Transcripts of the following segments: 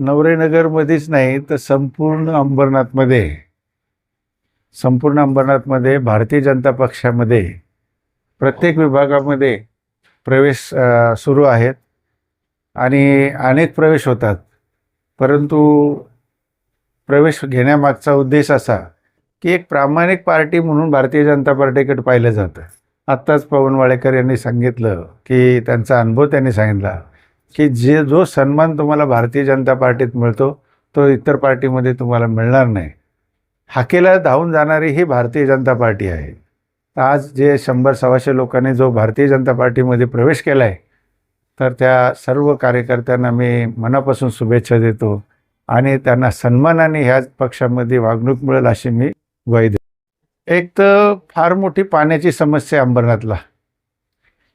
नवरेनगरमध्येच नाही तर संपूर्ण अंबरनाथमध्ये भारतीय जनता पक्षामध्ये प्रत्येक विभागामध्ये प्रवेश सुरू आहेत आणि अनेक प्रवेश होतात. परंतु प्रवेश घेण्यामागचा उद्देश असा की एक प्रामाणिक पार्टी म्हणून भारतीय जनता पार्टीकडे पाहिलं जातं. आत्ताच पवन वाळेकर यांनी सांगितलं की त्यांचा अनुभव त्यांनी सांगितला की जो सन्मान तुम्हाला भारतीय जनता पार्टीत मिळतो तो इतर पार्टीमध्ये तुम्हाला मिळणार नाही. हाकेला धावून जाणारी ही भारतीय जनता पार्टी आहे. आज जे 100-125 लोकांनी जो भारतीय जनता पार्टीमध्ये प्रवेश केला आहे तर त्या सर्व कार्यकर्त्यांना मी मनापासून शुभेच्छा देतो आणि त्यांना सन्मानाने ह्या पक्षामध्ये वागणूक मिळेल अशी मी ग्वाही देतो. एक तर फार मोठी पाण्याची समस्या आहे अंबरनाथला,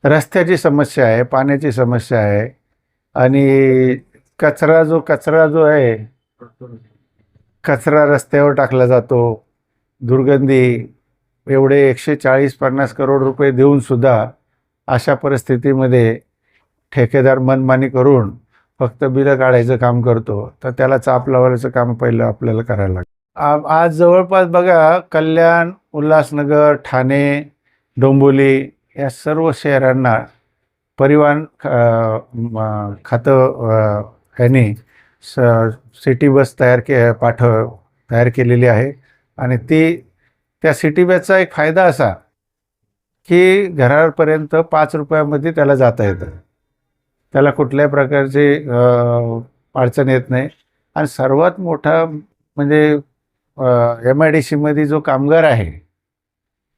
रस्त्याची समस्या आहे, पाण्याची समस्या आहे आणि कचरा जो आहे कचरा रस्त्यावर टाकला जातो, दुर्गंधी. एवढे 140-50 करोड रुपये देऊनसुद्धा अशा परिस्थितीमध्ये ठेकेदार मनमानी करून फक्त बिलं काढायचं काम करतो, तर त्याला चाप लावायचं काम पहिलं आपल्याला करायला लागतं. आज जवळपास बघा कल्याण, उल्हासनगर, ठाणे, डोंबिवली या सर्व शहरांना परिवहन खातं यांनी सिटी बस तयार केलेली आहे आणि त्या सिटी बसचा एक फायदा असा की घरापर्यंत 5 रुपयामध्ये त्याला जाता येतं. त्याला कुठल्याही प्रकारची अडचण येत नाही. आणि सर्वात मोठा म्हणजे MIDCमध्ये जो कामगार आहे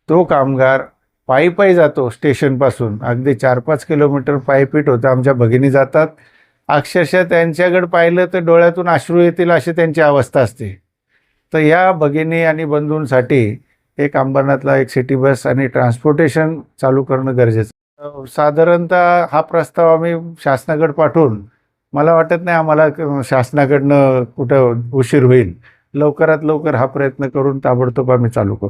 तो कामगार पायी जातो स्टेशनपासून. अगदी 4-5 किलोमीटर पायपीट होतं. आमच्या भगिनी जातात, अक्षरशः त्यांच्याकडे पाहिलं तर डोळ्यातून अश्रू येतील अशी त्यांची अवस्था असते. तर या भगिनी आणि बंधूंसाठी एक अंबरनाथला एक सिटी बस आणि ट्रान्सपोर्टेशन चालू करणं गरजेचं. साधारणतः हा प्रस्ताव आम्ही शासनाकडे पाठवून मला वाटत नाही आम्हाला शासनाकडनं कुठं उशीर होईल. लवकरात लवकर हा प्रयत्न करून ताबडतोब आम्ही चालू करू.